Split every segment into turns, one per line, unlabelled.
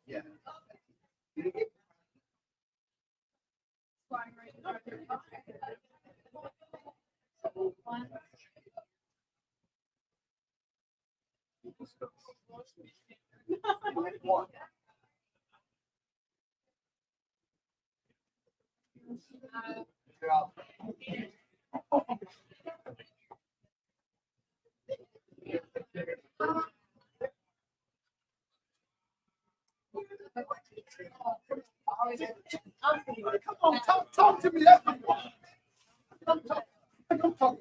Yeah. Come on, talk to me. That's the one. Come talk.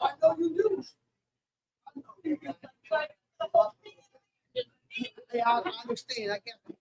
I know you do. Yeah, I understand. I get it.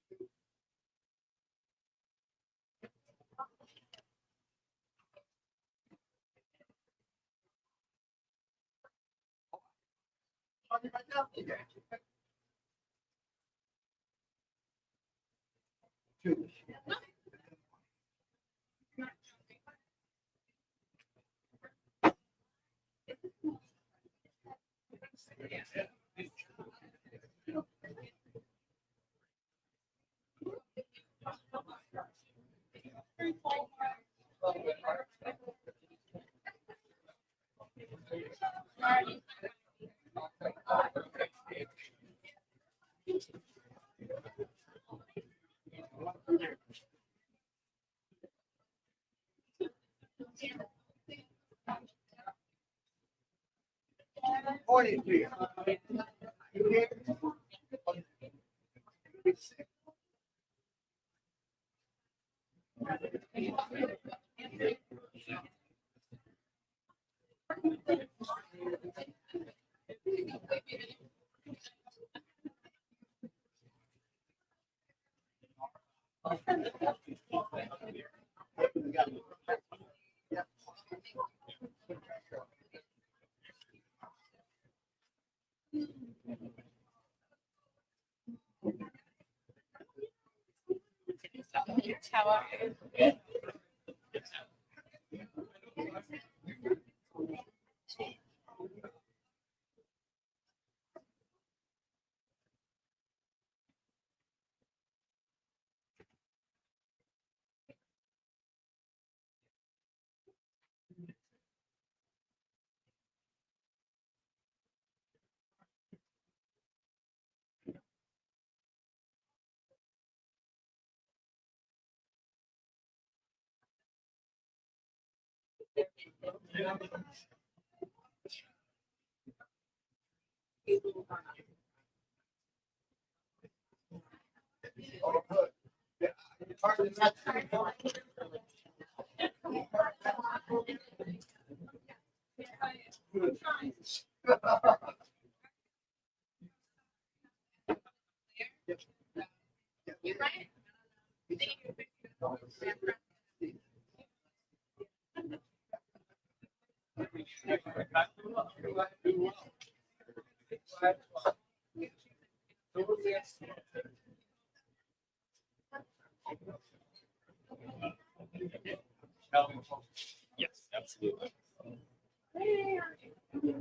Yes, absolutely.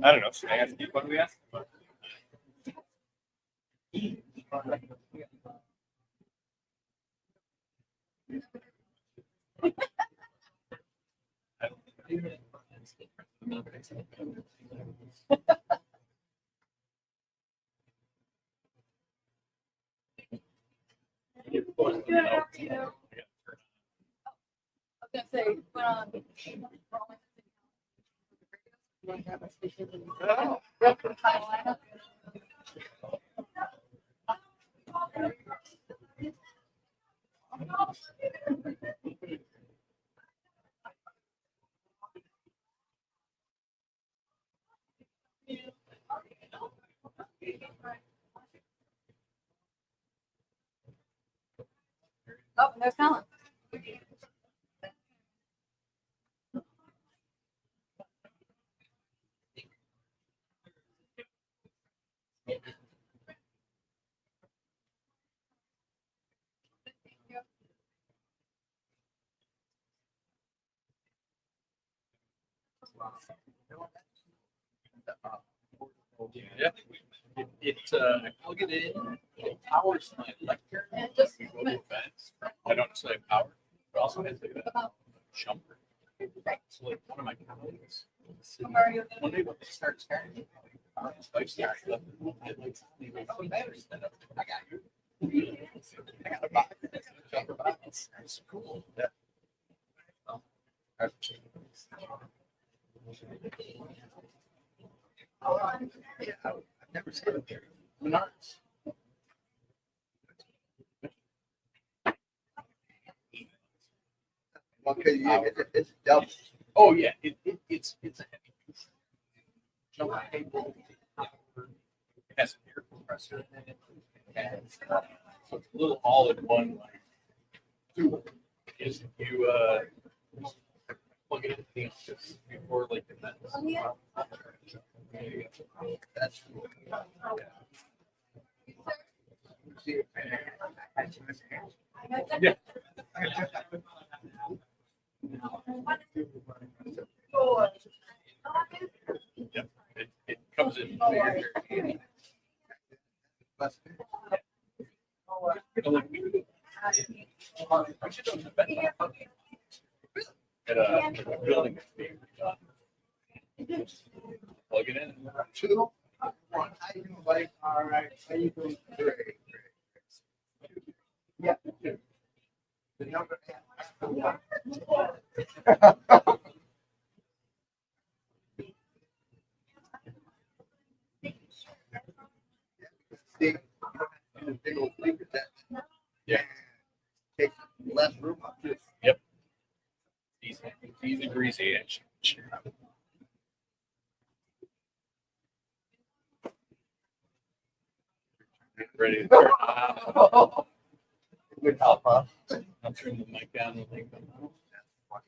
I don't know. Should I ask you what we asked?
Oh, there's Helen.
Yeah. I plug it in. It powers my electric.
And just
We go to events. I don't necessarily have power, but also has like a jumper. So like one of my colleagues,
where are you?
one day when they start starting, his wife starts up and I like, oh, batteries, I got you. I got a box. Jumper box. It's cool. Yeah. Yeah, I've never seen it there. Menards.
Okay, it's double.
Oh yeah, it's a heavy piece. Jumper cable. It has an air compressor in it. And so it's a little all in one like tool. Is you plug it in the office before like the events. That's cool. Yeah. Yep. It comes in very handy. We should do an event at a building that's being redone. Plug it in.
2, 1. How you doing, buddy? All right. How you doing? Great. Yeah. The number. Big old leak that.
Yeah.
Takes less room up.
Yep. Easy greasy edge. Ready to turn on.
Good help, huh?
I'll turn the mic down and leave them out.
That's fun.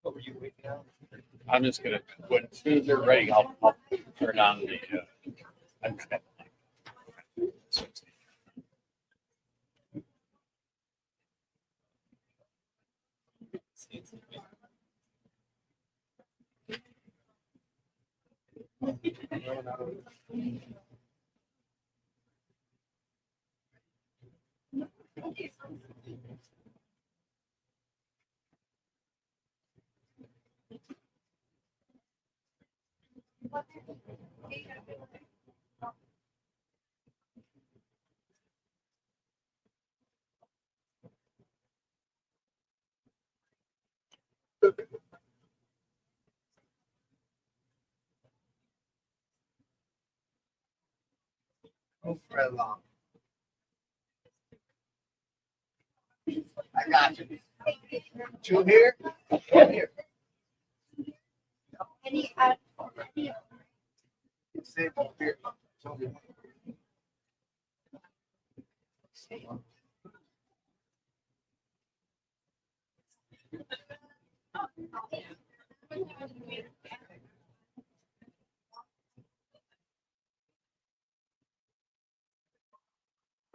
What were you waiting on? I'm just gonna, as soon as they're ready, I'll turn on the. I'm just gonna.
Move right along. I got you. 2 here, 1 here. Same up here.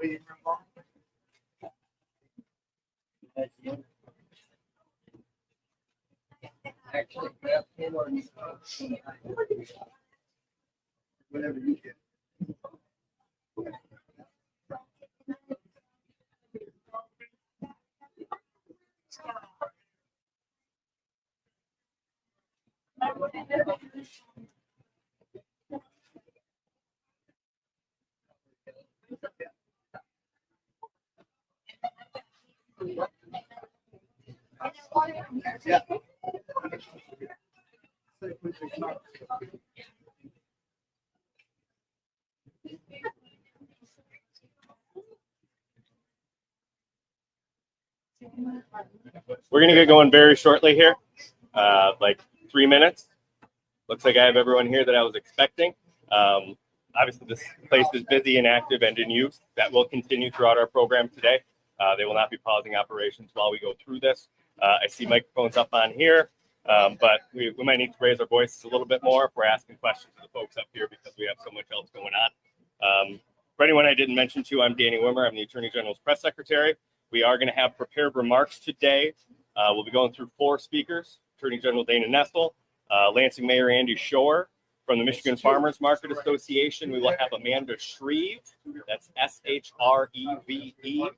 Waiting for long. Actually, grab him or whatever you get. Yeah.
We're going to get going very shortly here, like 3 minutes. Looks like I have everyone here that I was expecting. Obviously, this place is busy and active and in use. That will continue throughout our program today. They will not be pausing operations while we go through this. I see microphones up on here, but we might need to raise our voices a little bit more if we're asking questions to the folks up here because we have so much else going on. For anyone I didn't mention to, I'm Danny Wimmer. I'm the Attorney General's press secretary. We are going to have prepared remarks today. We'll be going through 4 speakers: Attorney General Dana Nessel, Lansing Mayor Andy Schor. From the Michigan Farmers Market Association, we will have Amanda Shreve. That's Shreve.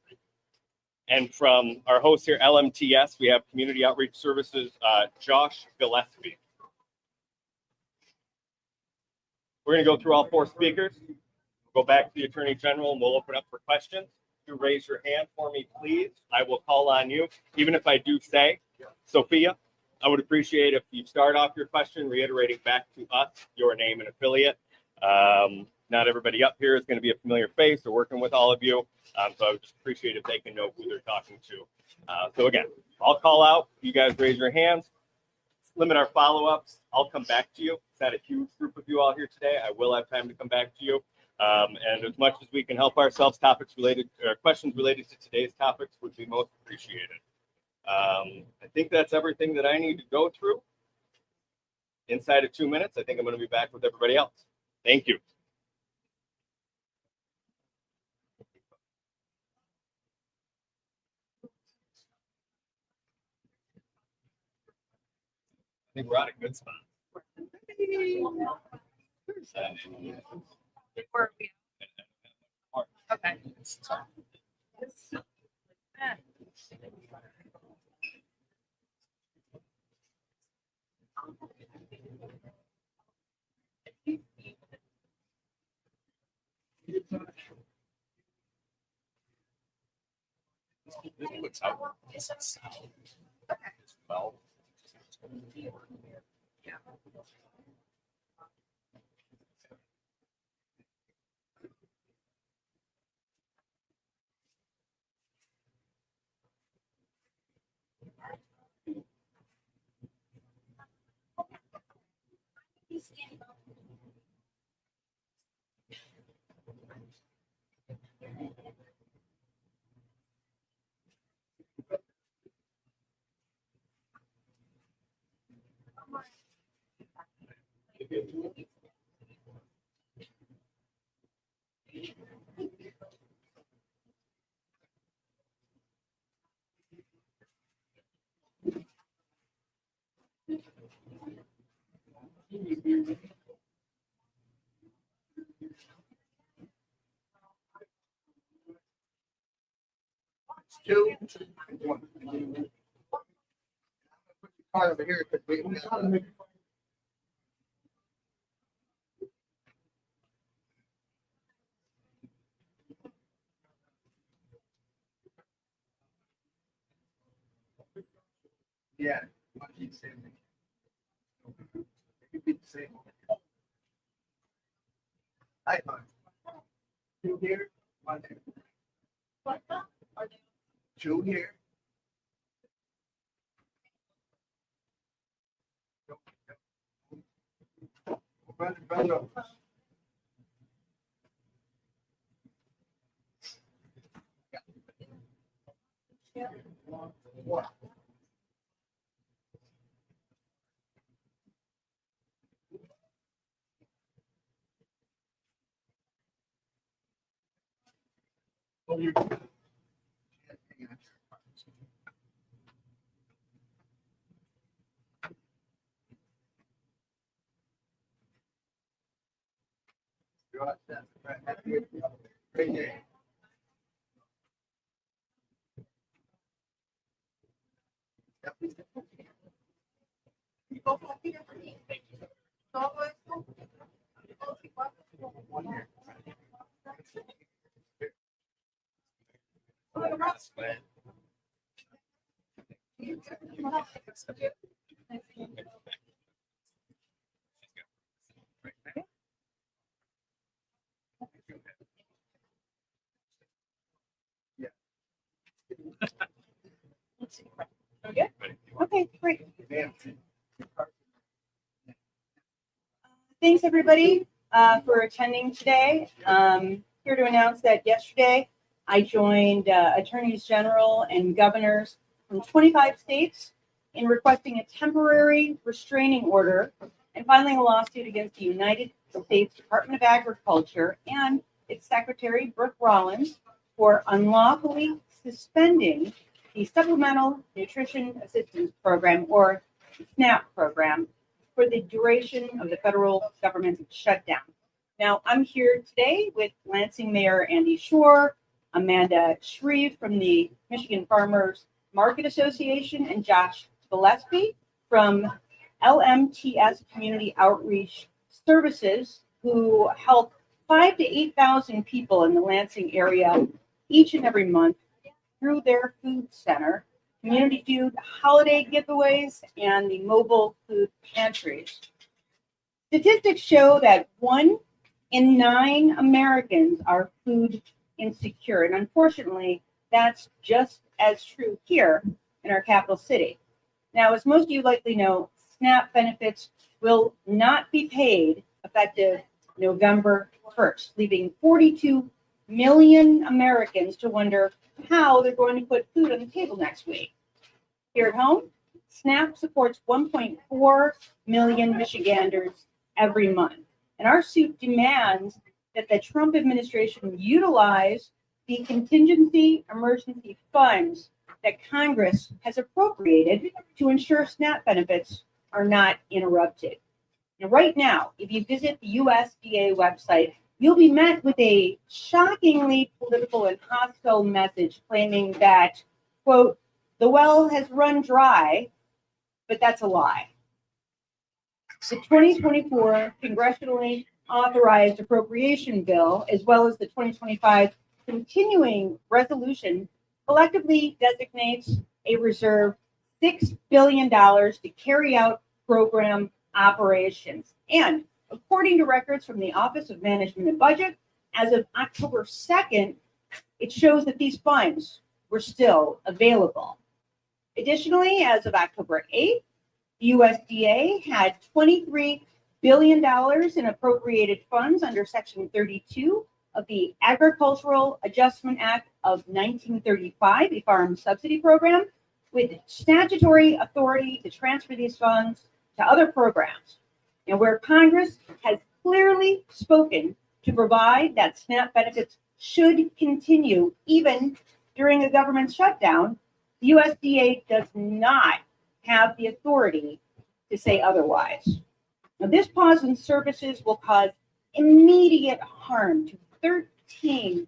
And from our host here, LMTS, we have Community Outreach Services, Josh Gillespie. We're going to go through all 4 speakers. Go back to the Attorney General, and we'll open up for questions. You raise your hand for me, please. I will call on you. Even if I do say, Sophia, I would appreciate if you start off your question reiterating back to us your name and affiliate. Not everybody up here is going to be a familiar face or working with all of you. So I would just appreciate if they can know who they're talking to. So again, I'll call out. You guys raise your hands. Limit our follow-ups. I'll come back to you. It's not a huge group of you all here today. I will have time to come back to you. And as much as we can help ourselves, questions related to today's topics would be most appreciated. I think that's everything that I need to go through. Inside of 2 minutes, I think I'm going to be back with everybody else. Thank you. I think we're at a good spot.
Okay.
This puts out well.
Yeah.
Two. Card over here. Yeah. Hi, two here, one there. Two here. Brother. One. Right there.
Okay, great. Thanks, everybody, for attending today. Here to announce that yesterday I joined attorneys general and governors from 25 states in requesting a temporary restraining order and filing a lawsuit against the United States Department of Agriculture and its Secretary, Brooke Rollins, for unlawfully suspending the Supplemental Nutrition Assistance Program, or SNAP program, for the duration of the federal government's shutdown. Now, I'm here today with Lansing Mayor Andy Schor, Amanda Shreve from the Michigan Farmers Market Association, and Josh Gillespie from LMTS Community Outreach Services, who help 5,000 to 8,000 people in the Lansing area each and every month through their food center, community food, holiday giveaways, and the mobile food pantries. Statistics show that 1 in 9 Americans are food insecure, and unfortunately, that's just as true here in our capital city. Now, as most of you likely know, SNAP benefits will not be paid effective November 1st, leaving 42 million Americans to wonder how they're going to put food on the table next week. Here at home, SNAP supports 1.4 million Michiganders every month. And our suit demands that the Trump administration utilize the contingency emergency funds that Congress has appropriated to ensure SNAP benefits are not interrupted. Now, right now, if you visit the USDA website, you'll be met with a shockingly political and hostile message claiming that, quote, the well has run dry, but that's a lie. The 2024 congressionally authorized appropriation bill, as well as the 2025 continuing resolution, collectively designates a reserve $6 billion to carry out program operations. And according to records from the Office of Management and Budget, as of October 2nd, it shows that these funds were still available. Additionally, as of October 8th, the USDA had $23 billion in appropriated funds under Section 32 of the Agricultural Adjustment Act of 1935, a farm subsidy program, with statutory authority to transfer these funds to other programs. And where Congress has clearly spoken to provide that SNAP benefits should continue even during a government shutdown, the USDA does not have the authority to say otherwise. Now, this pause in services will cause immediate harm to 13%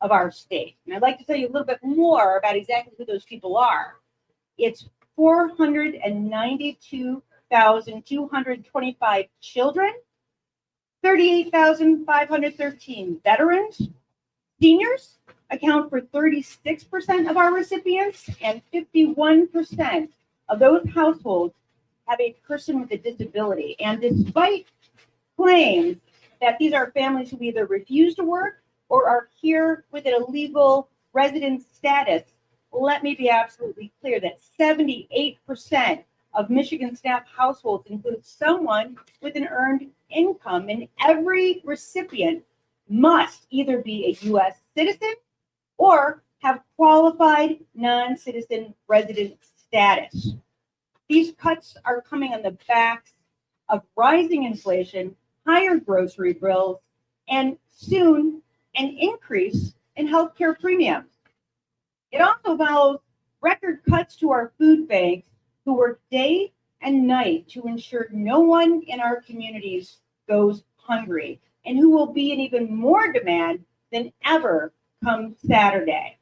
of our state. And I'd like to tell you a little bit more about exactly who those people are. It's 492,225 children, 38,513 veterans. Seniors account for 36% of our recipients, and 51% of those households have a person with a disability. And despite claims that these are families who either refuse to work or are here with an illegal resident status, let me be absolutely clear that 78% of Michigan SNAP households include someone with an earned income, and every recipient must either be a U.S. citizen or have qualified non-citizen resident status. These cuts are coming on the backs of rising inflation, higher grocery bills, and soon an increase in healthcare premiums. It also follows record cuts to our food banks, who work day and night to ensure no one in our communities goes hungry, and who will be in even more demand than ever come Saturday.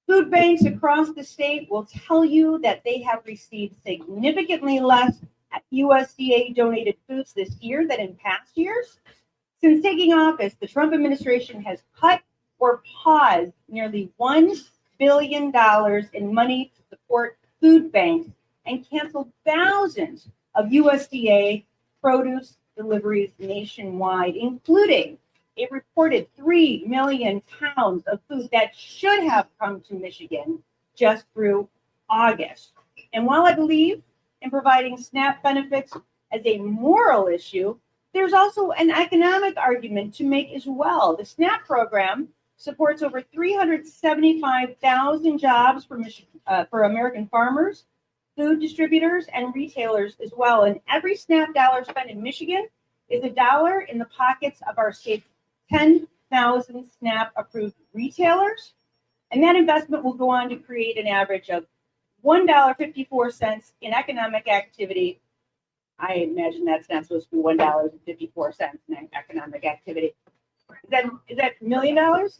Food banks across the state will tell you that they have received significantly less USDA donated foods this year than in past years. Since taking office, the Trump administration has cut or paused nearly $1 billion in money to support food banks and canceled thousands of USDA produce deliveries nationwide, including a reported 3 million pounds of food that should have come to Michigan just through August. And while I believe in providing SNAP benefits as a moral issue, there's also an economic argument to make as well. The SNAP program supports over 375,000 jobs for American farmers, food distributors, and retailers as well. And every SNAP dollar spent in Michigan is a dollar in the pockets of our state's 10,000 SNAP approved retailers. And that investment will go on to create an average of $1.54 in economic activity. I imagine that's not supposed to be $1.54 in economic activity. Is that $1 million? Got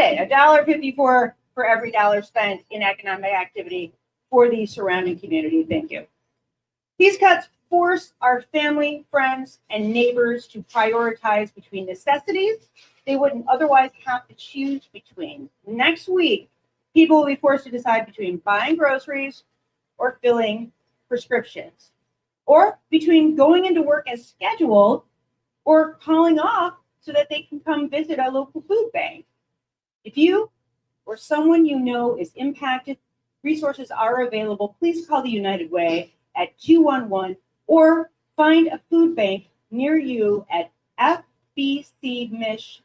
it. $1.54 for every dollar spent in economic activity for the surrounding community. Thank you. These cuts force our family, friends, and neighbors to prioritize between necessities they wouldn't otherwise have to choose between. Next week, people will be forced to decide between buying groceries or filling prescriptions, or between going into work as scheduled or calling off so that they can come visit a local food bank. If you or someone you know is impacted, resources are available. Please call the United Way at 211 or find a food bank near you at fbcmich.org.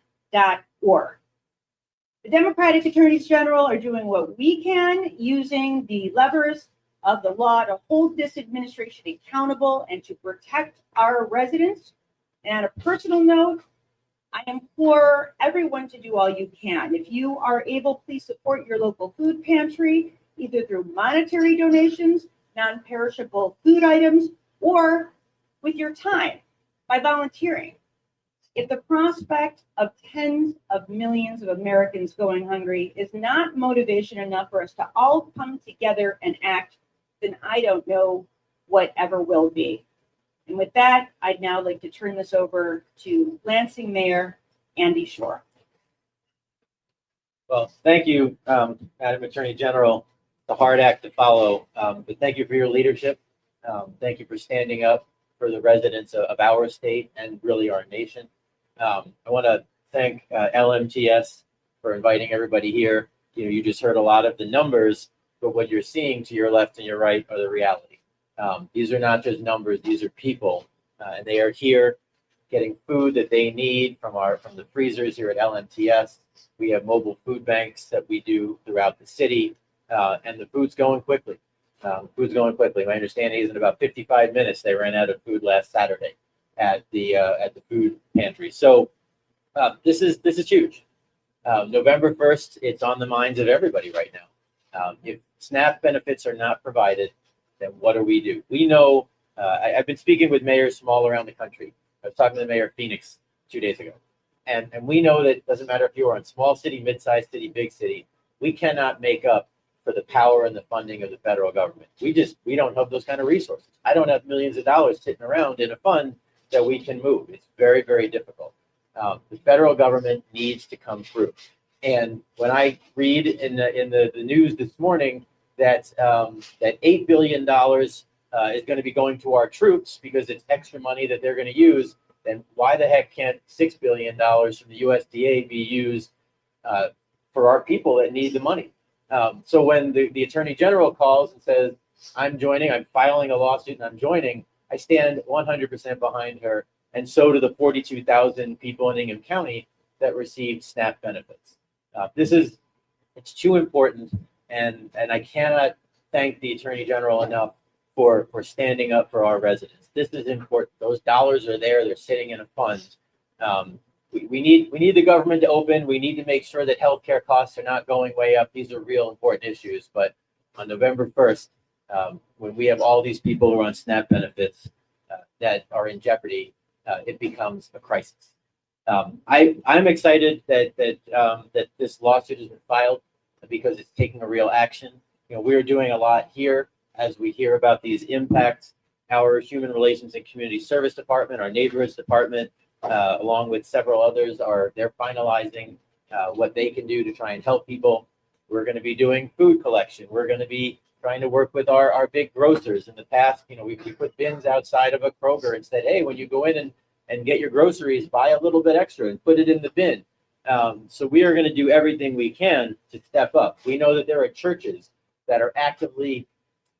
The Democratic Attorneys General are doing what we can using the levers of the law to hold this administration accountable and to protect our residents. And on a personal note, I implore everyone to do all you can. If you are able, please support your local food pantry, either through monetary donations, non-perishable food items, or with your time by volunteering. If the prospect of tens of millions of Americans going hungry is not motivation enough for us to all come together and act, then I don't know what ever will be. And with that, I'd now like to turn this over to Lansing Mayor Andy Schor.
Well, thank you, Madam Attorney General. It's a hard act to follow, but thank you for your leadership. Thank you for standing up for the residents of our state and really our nation. I want to thank LMTS for inviting everybody here. You just heard a lot of the numbers, but what you're seeing to your left and your right are the reality. These are not just numbers; these are people, and they are here getting food that they need from the freezers here at LMTS. We have mobile food banks that we do throughout the city, and the food's going quickly. My understanding is in about 55 minutes they ran out of food last Saturday at the food pantry. So this is huge. November 1st, it's on the minds of everybody right now. If SNAP benefits are not provided, then what do? We know, I've been speaking with mayors from all around the country. I was talking to the mayor of Phoenix 2 days ago. And we know that it doesn't matter if you are in small city, mid-sized city, big city, we cannot make up for the power and the funding of the federal government. We don't have those kind of resources. I don't have millions of dollars sitting around in a fund that we can move. It's very, very difficult. The federal government needs to come through. And when I read in the news this morning that $8 billion is going to be going to our troops because it's extra money that they're going to use, then why the heck can't $6 billion from the USDA be used for our people that need the money? So when the Attorney General calls and says, I'm filing a lawsuit and I'm joining, I stand 100% behind her. And so do the 42,000 people in Ingham County that received SNAP benefits. It's too important. And I cannot thank the Attorney General enough for standing up for our residents. This is important. Those dollars are there. They're sitting in a fund. We need the government to open. We need to make sure that healthcare costs are not going way up. These are real important issues. But on November 1st, when we have all these people who are on SNAP benefits that are in jeopardy, it becomes a crisis. I'm excited that this lawsuit has been filed because it's taking a real action. We're doing a lot here as we hear about these impacts. Our Human Relations and Community Service Department, our Neighborhoods Department, along with several others, they're finalizing what they can do to try and help people. We're going to be doing food collection. We're going to be trying to work with our big grocers. In the past, we put bins outside of a Kroger and said, hey, when you go in and get your groceries, buy a little bit extra and put it in the bin. So we are going to do everything we can to step up. We know that there are churches that are actively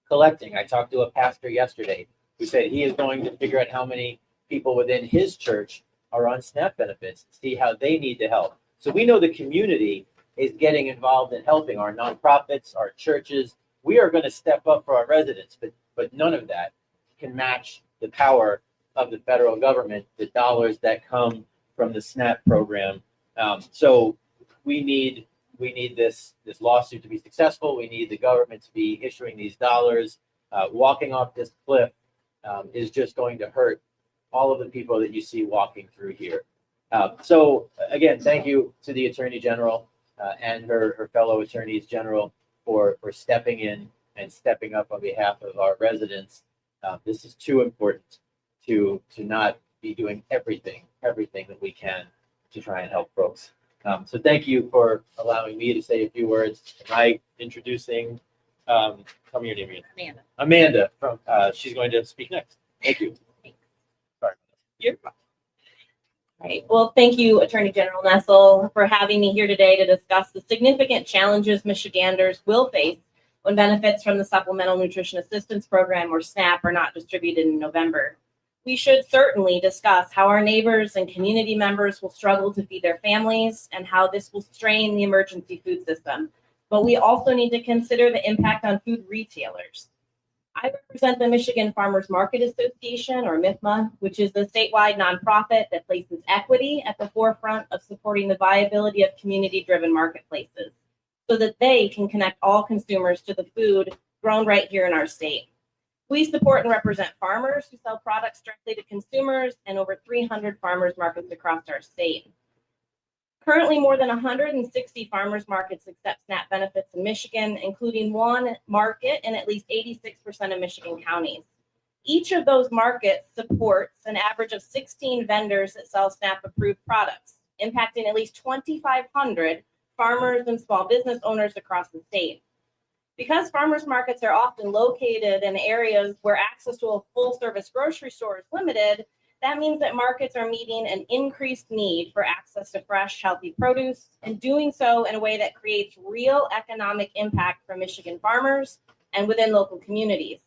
collecting. I talked to a pastor yesterday who said he is going to figure out how many people within his church are on SNAP benefits, see how they need to help. So we know the community is getting involved in helping our nonprofits, our churches. We are going to step up for our residents, but none of that can match the power of the federal government, the dollars that come from the SNAP program. So we need this lawsuit to be successful. We need the government to be issuing these dollars. Walking off this cliff is just going to hurt all of the people that you see walking through here. So again, thank you to the Attorney General and her fellow attorneys general for stepping in and stepping up on behalf of our residents. This is too important to not be doing everything that we can to try and help folks. So thank you for allowing me to say a few words. Am I introducing, tell me your name again. Amanda from, she's going to speak next. Thank you. Sorry.
You're fine. Right. Well, thank you, Attorney General Nessel, for having me here today to discuss the significant challenges Michiganders will face when benefits from the Supplemental Nutrition Assistance Program, or SNAP, are not distributed in November. We should certainly discuss how our neighbors and community members will struggle to feed their families and how this will strain the emergency food system. But we also need to consider the impact on food retailers. I represent the Michigan Farmers Market Association, or MIFMA, which is the statewide nonprofit that places equity at the forefront of supporting the viability of community-driven marketplaces so that they can connect all consumers to the food grown right here in our state. We support and represent farmers who sell products directly to consumers and over 300 farmers markets across our state. Currently, more than 160 farmers markets accept SNAP benefits in Michigan, including one market in at least 86% of Michigan counties. Each of those markets supports an average of 16 vendors that sell SNAP-approved products, impacting at least 2,500 farmers and small business owners across the state. Because farmers markets are often located in areas where access to a full-service grocery store is limited, that means that markets are meeting an increased need for access to fresh, healthy produce, and doing so in a way that creates real economic impact for Michigan farmers and within local communities.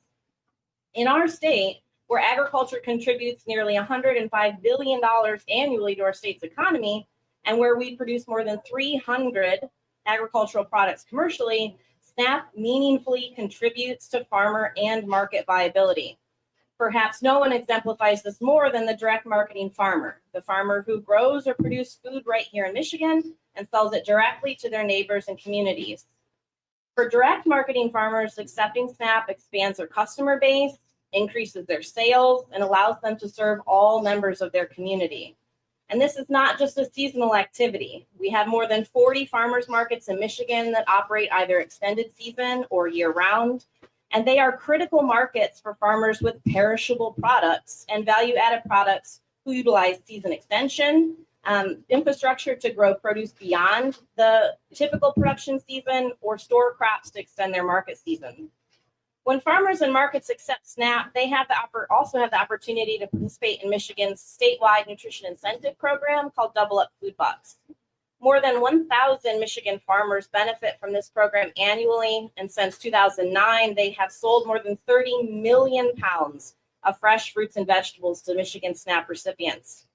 In our state, where agriculture contributes nearly $105 billion annually to our state's economy, and where we produce more than 300 agricultural products commercially, SNAP meaningfully contributes to farmer and market viability. Perhaps no one exemplifies this more than the direct marketing farmer, the farmer who grows or produces food right here in Michigan and sells it directly to their neighbors and communities. For direct marketing farmers, accepting SNAP expands their customer base, increases their sales, and allows them to serve all members of their community. And this is not just a seasonal activity. We have more than 40 farmers markets in Michigan that operate either extended season or year-round. And they are critical markets for farmers with perishable products and value-added products who utilize season extension, infrastructure to grow produce beyond the typical production season, or store crops to extend their market season. When farmers and markets accept SNAP, they also have the opportunity to participate in Michigan's statewide nutrition incentive program called Double Up Food Bucks. More than 1,000 Michigan farmers benefit from this program annually, and since 2009, they have sold more than 30 million pounds of fresh fruits and vegetables to Michigan SNAP recipients.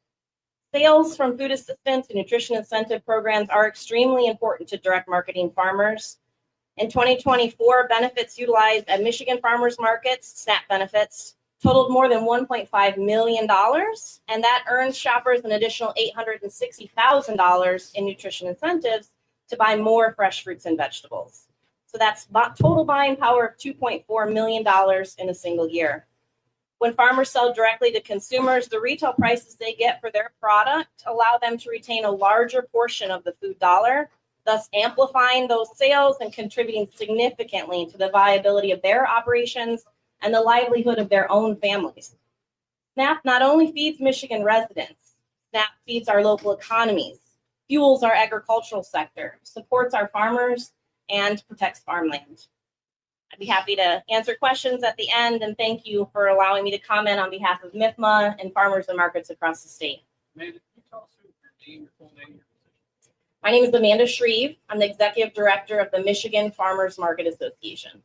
Sales from food assistance and nutrition incentive programs are extremely important to direct marketing farmers. In 2024, benefits utilized at Michigan farmers markets, SNAP benefits, totaled more than $1.5 million, and that earns shoppers an additional $860,000 in nutrition incentives to buy more fresh fruits and vegetables. So that's total buying power of $2.4 million in a single year. When farmers sell directly to consumers, the retail prices they get for their product allow them to retain a larger portion of the food dollar, thus amplifying those sales and contributing significantly to the viability of their operations and the livelihood of their own families. SNAP not only feeds Michigan residents, SNAP feeds our local economies, fuels our agricultural sector, supports our farmers, and protects farmland. I'd be happy to answer questions at the end, and thank you for allowing me to comment on behalf of MIFMA and farmers and markets across the state.
Amanda, can you tell us your name, your full name, your position?
My name is Amanda Shreve. I'm the Executive Director of the Michigan Farmers Market Association.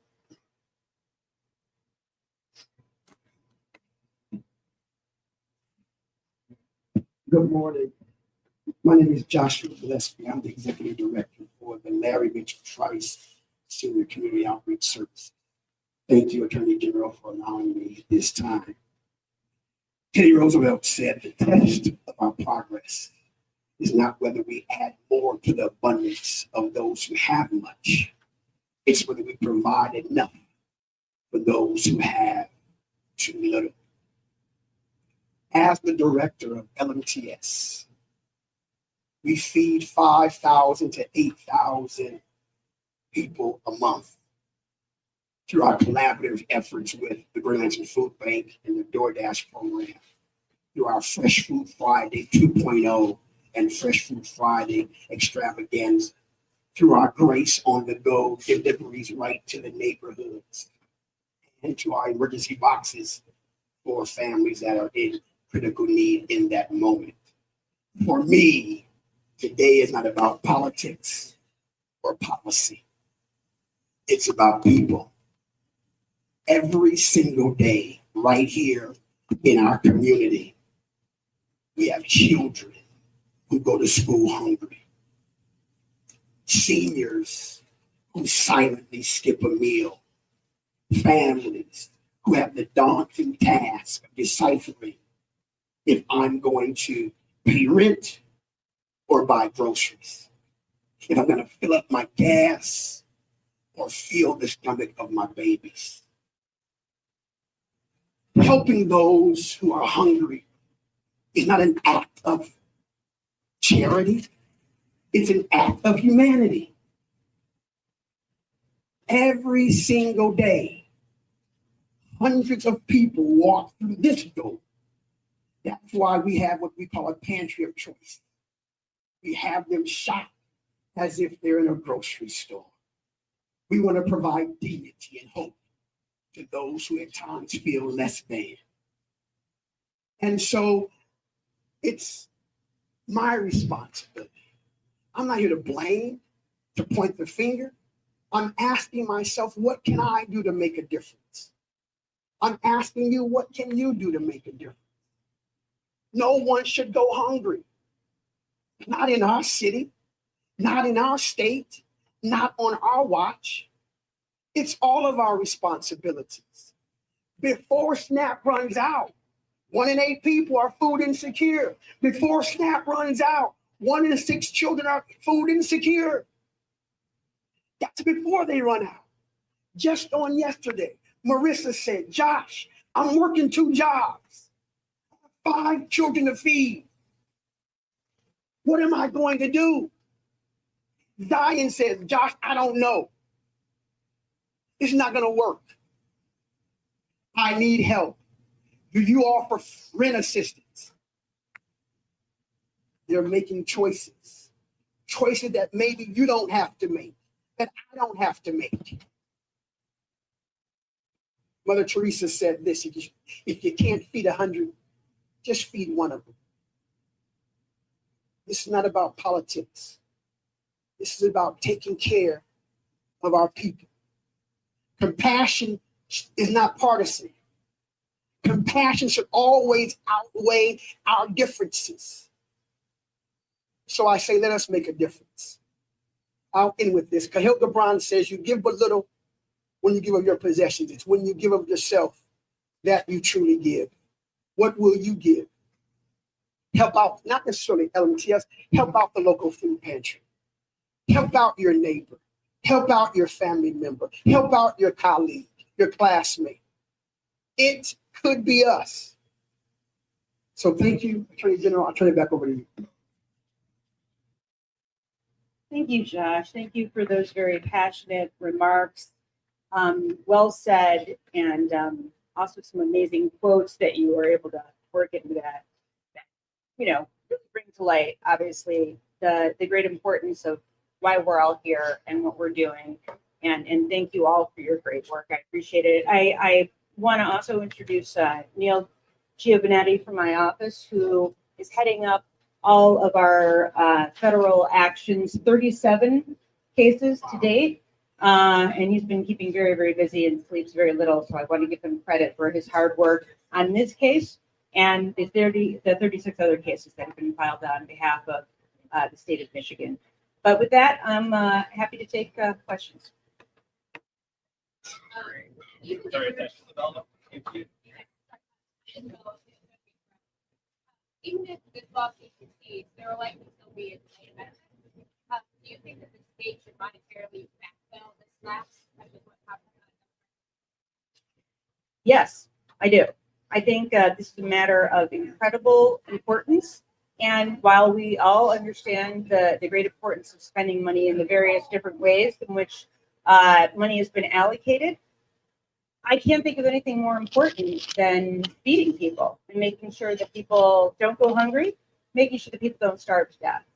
Good morning. My name is Joshua Gillespie. I'm the Executive Director for the Larry Mitchell Trice Senior Community Outreach Service. Thank you, Attorney General, for allowing me this time. Teddy Roosevelt said the test of our progress is not whether we add more to the abundance of those who have much. It's whether we provide enough for those who have too little. As the director of LMTS, we feed 5,000 to 8,000 people a month through our collaborative efforts with the Greater Lansing Food Bank and the DoorDash program, through our Fresh Food Friday 2.0 and Fresh Food Friday extravaganza, through our Grace on the Go deliveries right to the neighborhoods, and to our emergency boxes for families that are in critical need in that moment. For me, today is not about politics or policy. It's about people. Every single day, right here in our community, we have children who go to school hungry, seniors who silently skip a meal, families who have the daunting task of deciphering if I'm going to pay rent or buy groceries, if I'm going to fill up my gas or fill the stomach of my babies. Helping those who are hungry is not an act of charity, it's an act of humanity. Every single day, hundreds of people walk through this door. That's why we have what we call a pantry of choice. We have them shop as if they're in a grocery store. We want to provide dignity and hope to those who at times feel less than. And so it's my responsibility. I'm not here to blame, to point the finger. I'm asking myself, what can I do to make a difference? I'm asking you, what can you do to make a difference? No one should go hungry. Not in our city, not in our state, not on our watch. It's all of our responsibilities. Before SNAP runs out, 1 in 8 people are food insecure. Before SNAP runs out, 1 in 6 children are food insecure. That's before they run out. Just on yesterday, Marissa said, Josh, I'm working 2 jobs, 5 children to feed. What am I going to do? Diane says, Josh, I don't know. It's not going to work. I need help. Do you offer rent assistance? They're making choices that maybe you don't have to make, that I don't have to make. Mother Teresa said this, if you can't feed 100, just feed one of them. This is not about politics. This is about taking care of our people. Compassion is not partisan. Compassion should always outweigh our differences. So I say, let us make a difference. I'll end with this. Cahill Gibran says, you give but little when you give of your possessions. It's when you give of yourself that you truly give. What will you give? Help out, not necessarily LMTS, help out the local food pantry. Help out your neighbor. Help out your family member. Help out your colleague, your classmate. It could be us. So thank you, Attorney General. I'll turn it back over to you.
Thank you, Josh. Thank you for those very passionate remarks. Well said, and also some amazing quotes that you were able to work into that really bring to light, obviously, the great importance of why we're all here and what we're doing. And thank you all for your great work. I appreciate it. I want to also introduce Neil Giovanetti from my office, who is heading up all of our federal actions, 37 cases to date. And he's been keeping very, very busy and sleeps very little. So I want to give him credit for his hard work on this case and the 36 other cases that have been filed on behalf of the state of Michigan. But with that, I'm happy to take questions.
Sorry, that's development.
Even if this lawsuit succeeds, there will likely still be a delay benefit. Do you think that the state should monetarily backfill the snaps? Such as what happened?
Yes, I do. I think this is a matter of incredible importance. And while we all understand the great importance of spending money in the various different ways in which money has been allocated, I can't think of anything more important than feeding people and making sure that people don't go hungry, making sure that people don't starve to death.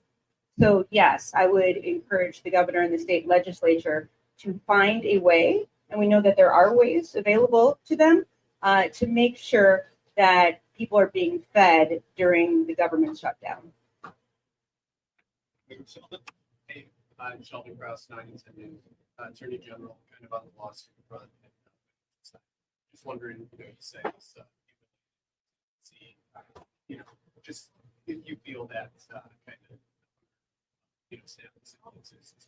So yes, I would encourage the governor and the state legislature to find a way, and we know that there are ways available to them, to make sure that people are being fed during the government shutdown.
Hey, Sheldon Krause, 910 News, Attorney General, kind of on the lawsuit front. Just wondering, you say this, see, just if you feel that kind of, it's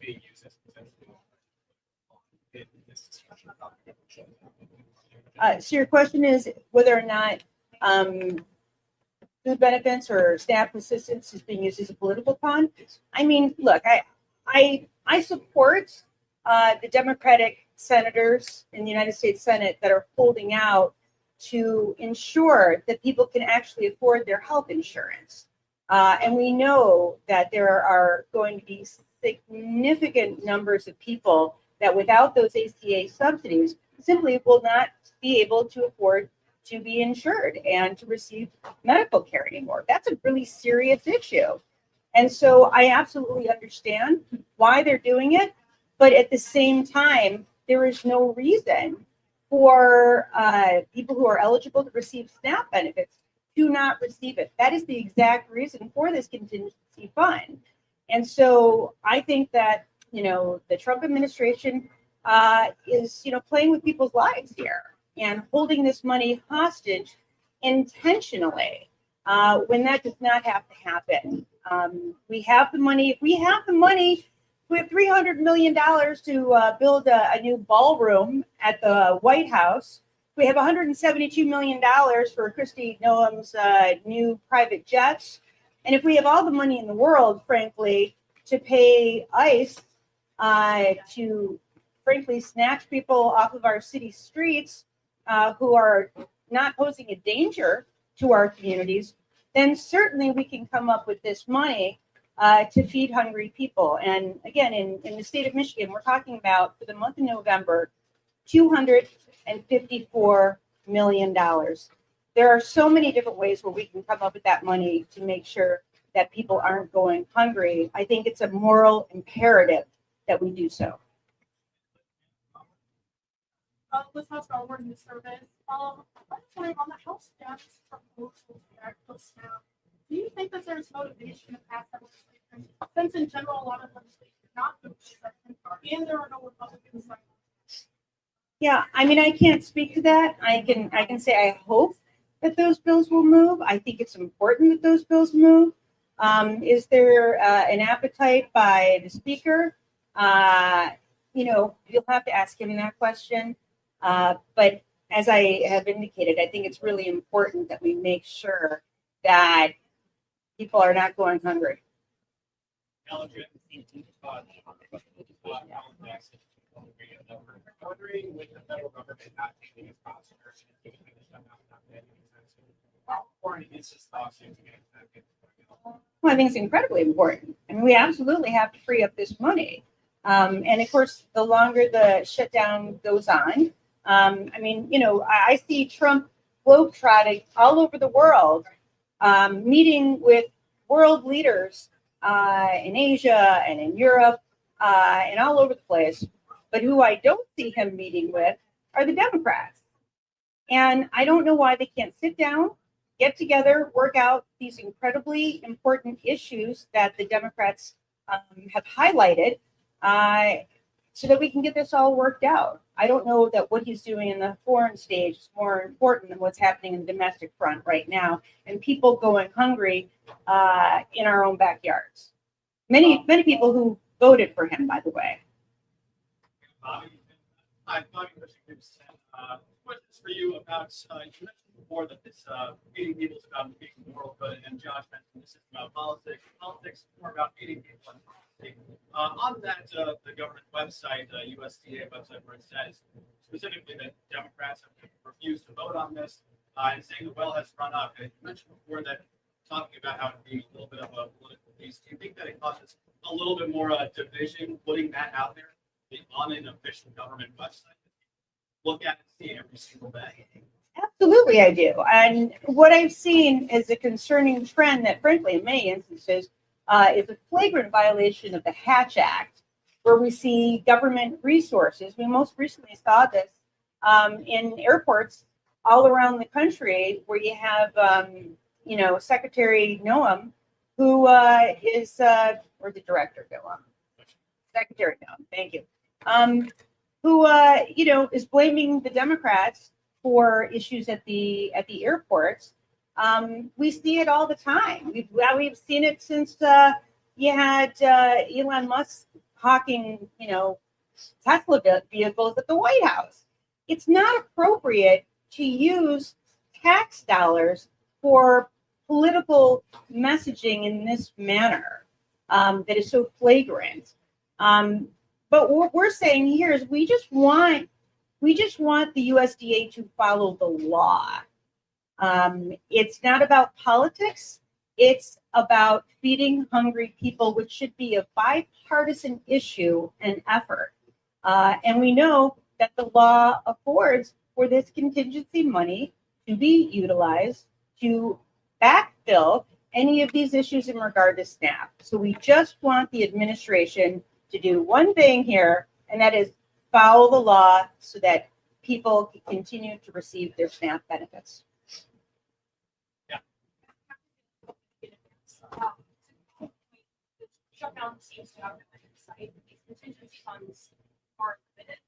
being used as potentially in this discussion about the shutdown.
So your question is whether or not food benefits or SNAP assistance is being used as a political pawn. I mean, look, I support the Democratic senators in the United States Senate that are holding out to ensure that people can actually afford their health insurance. And we know that there are going to be significant numbers of people that without those ACA subsidies simply will not be able to afford to be insured and to receive medical care anymore. That's a really serious issue. And so I absolutely understand why they're doing it. But at the same time, there is no reason for people who are eligible to receive SNAP benefits to not receive it. That is the exact reason for this contingency fund. And so I think that, the Trump administration is, playing with people's lives here and holding this money hostage intentionally when that does not have to happen. We have the money. If we have the money, we have $300 million to build a new ballroom at the White House. We have $172 million for Kristi Noem's new private jets. And if we have all the money in the world, frankly, to pay ICE to, frankly, snatch people off of our city streets who are not posing a danger to our communities, then certainly we can come up with this money to feed hungry people. And again, in the state of Michigan, we're talking about, for the month of November, $254 million. There are so many different ways where we can come up with that money to make sure that people aren't going hungry. I think it's a moral imperative that we do so.
Let's talk about awarding the service. I'm just wondering on the House status proposal now. Do you think that there's motivation to pass that legislation? Since in general, a lot of legislation not going to and there are no Republicans right now.
Yeah, I mean, I can't speak to that. I can say I hope that those bills will move. I think it's important that those bills move. Is there an appetite by the speaker? You'll have to ask him that question. But as I have indicated, I think it's really important that we make sure that people are not going hungry.
Wondering with the federal government not taking its posture, how important is this lawsuit to get it?
Well, I think it's incredibly important. I mean, we absolutely have to free up this money. And of course, the longer the shutdown goes on, I see Trump globetrotting all over the world, meeting with world leaders in Asia and in Europe and all over the place. But who I don't see him meeting with are the Democrats. And I don't know why they can't sit down get together, work out these incredibly important issues that the Democrats have highlighted, so that we can get this all worked out. I don't know that what he's doing in the foreign stage is more important than what's happening in the domestic front right now, and people going hungry in our own backyards. Many people who voted for him, by the way.
Hi, Bobby Michigan. Questions for you about, you mentioned before that this meeting people is about making the world good, and Josh mentioned this is about politics. Politics is more about meeting people and policy. On that, the government website, USDA website, where it says specifically that Democrats have refused to vote on this, and saying the well has run up. And you mentioned before that talking about how it being a little bit of a political piece. Do you think that it causes a little bit more division putting that out there on an official government website? Look at and see every single day.
Absolutely, I do. And what I've seen is a concerning trend that, frankly, in many instances, is a flagrant violation of the Hatch Act, where we see government resources. We most recently saw this in airports all around the country, where you have, Secretary Noam, who is, or the Director Noam, Secretary Noam, thank you, who is blaming the Democrats for issues at the airports. We see it all the time. We've seen it since you had Elon Musk hawking, Tesla vehicles at the White House. It's not appropriate to use tax dollars for political messaging in this manner that is so flagrant. But what we're saying here is we just want the USDA to follow the law. It's not about politics. It's about feeding hungry people, which should be a bipartisan issue and effort. And we know that the law affords for this contingency money to be utilized to backfill any of these issues in regard to SNAP. So we just want the administration to do one thing here, and that is follow the law so that people can continue to receive their SNAP benefits.
Shutdown seems to have been an insight. These contingency funds are limited.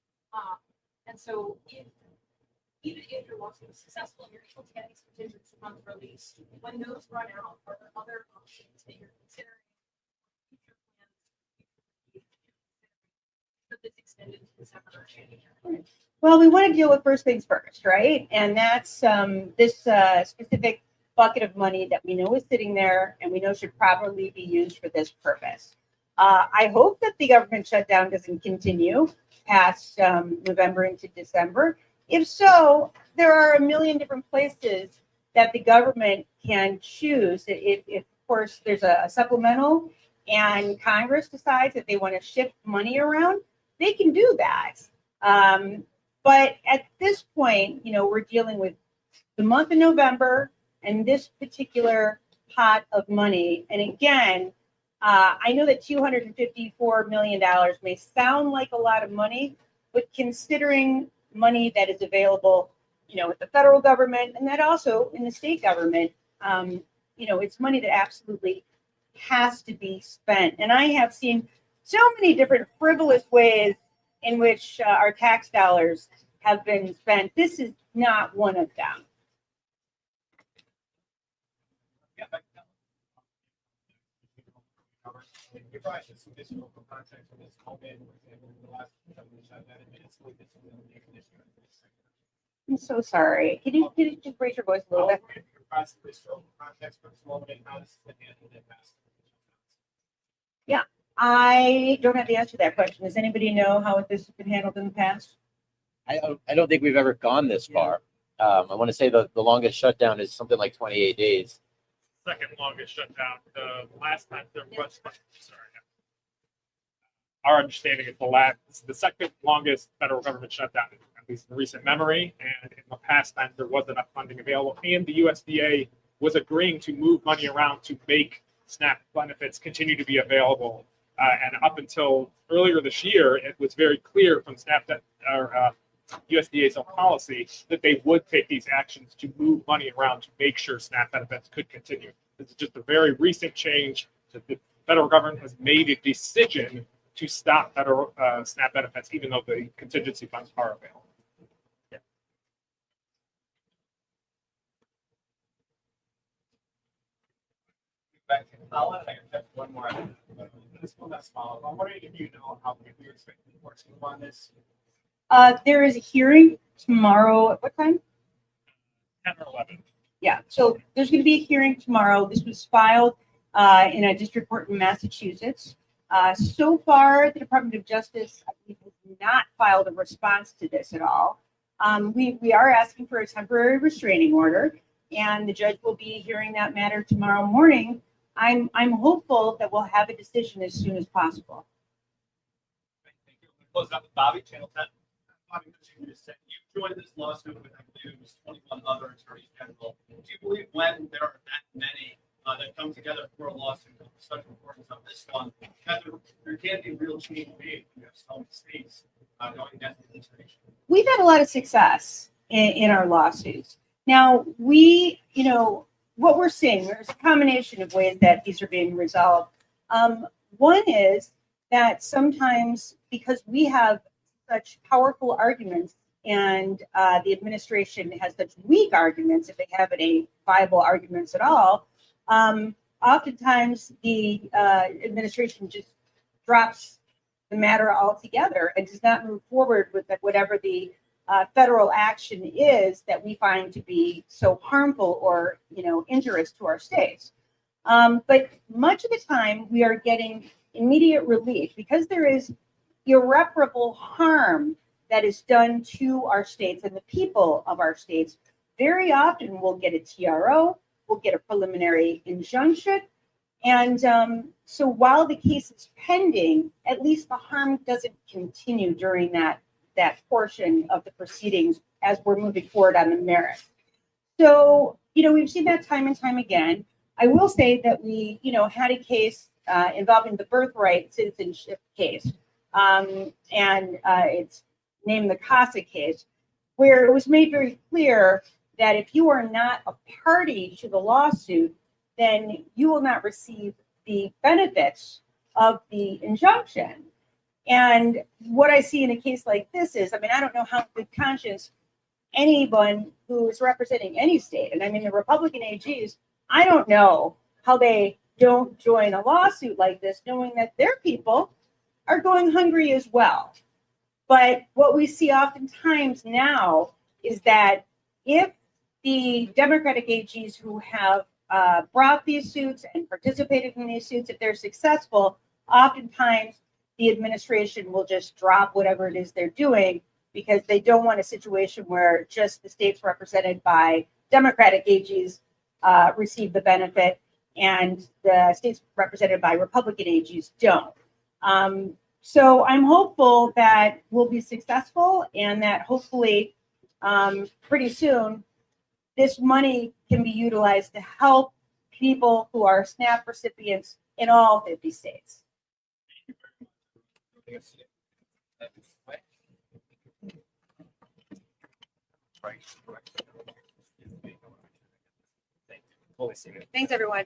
And so even if your lawsuit is successful and you're able to get these contingency funds released, when those run out, are there other options that you're considering? Future plans that this extended to December or January?
Well, we want to deal with first things first, right? And that's this specific bucket of money that we know is sitting there and we know should probably be used for this purpose. I hope that the government shutdown doesn't continue past November into December. If so, there are a million different places that the government can choose. If of course, there's a supplemental and Congress decides that they want to shift money around, they can do that. But at this point, we're dealing with the month of November and this particular pot of money. And again, I know that $254 million may sound like a lot of money, but considering money that is available, with the federal government and that also in the state government, it's money that absolutely has to be spent. And I have seen so many different frivolous ways in which our tax dollars have been spent. This is not one of them.
You probably should see this local context of this moment in the last government shutdown, and it's like this is an issue.
I'm so sorry. Can you just raise your voice a little bit?
Context for this moment and how this has been handled in past.
Yeah, I don't have the answer to that question. Does anybody know how this has been handled in the past?
I don't think we've ever gone this far. I want to say the longest shutdown is something like 28 days.
Second longest shutdown. The last time there was, sorry, our understanding is the second longest federal government shutdown, at least in recent memory. And in the past times, there was enough funding available, and the USDA was agreeing to move money around to make SNAP benefits continue to be available. And up until earlier this year, it was very clear from SNAP that USDA's own policy, that they would take these actions to move money around to make sure SNAP benefits could continue. This is just a very recent change that the federal government has made a decision to stop federal SNAP benefits, even though the contingency funds are available.
Back to Paula, I have one more. This one that's follow. I'm wondering if you know how we expect the courts to move on this.
There is a hearing tomorrow. At what time?
10 or 11.
Yeah, so there's going to be a hearing tomorrow. This was filed in a district court in Massachusetts. So far, the Department of Justice, I believe, has not filed a response to this at all. We are asking for a temporary restraining order, and the judge will be hearing that matter tomorrow morning. I'm hopeful that we'll have a decision as soon as possible.
Thank you. We'll close out with Bobby, Channel 10. Bobby, you joined this lawsuit with, I believe, it was 21 other attorneys general. Do you believe when there are that many that come together for a lawsuit of such importance of this one, that there can be real change made? You have so many states going against the administration.
We've had a lot of success in our lawsuits. Now, what we're seeing, there's a combination of ways that these are being resolved. One is that sometimes because we have such powerful arguments and the administration has such weak arguments, if they have any viable arguments at all, oftentimes the administration just drops the matter altogether and does not move forward with whatever the federal action is that we find to be so harmful or injurious to our states. But much of the time we are getting immediate relief because there is irreparable harm that is done to our states and the people of our states. Very often we'll get a TRO, we'll get a preliminary injunction. And so while the case is pending, at least the harm doesn't continue during that portion of the proceedings as we're moving forward on the merits. So, we've seen that time and time again. I will say that we, had a case involving the birthright citizenship case. And it's named the CASA case, where it was made very clear that if you are not a party to the lawsuit, then you will not receive the benefits of the injunction. And what I see in a case like this is, I don't know how good conscience anyone who is representing any state, and the Republican AGs, I don't know how they don't join a lawsuit like this, knowing that their people are going hungry as well. But what we see oftentimes now is that if the Democratic AGs who have brought these suits and participated in these suits, if they're successful, oftentimes the administration will just drop whatever it is they're doing because they don't want a situation where just the states represented by Democratic AGs receive the benefit and the states represented by Republican AGs don't. So I'm hopeful that we'll be successful and that hopefully pretty soon this money can be utilized to help people who are SNAP recipients in all 50 states. Thanks, everyone.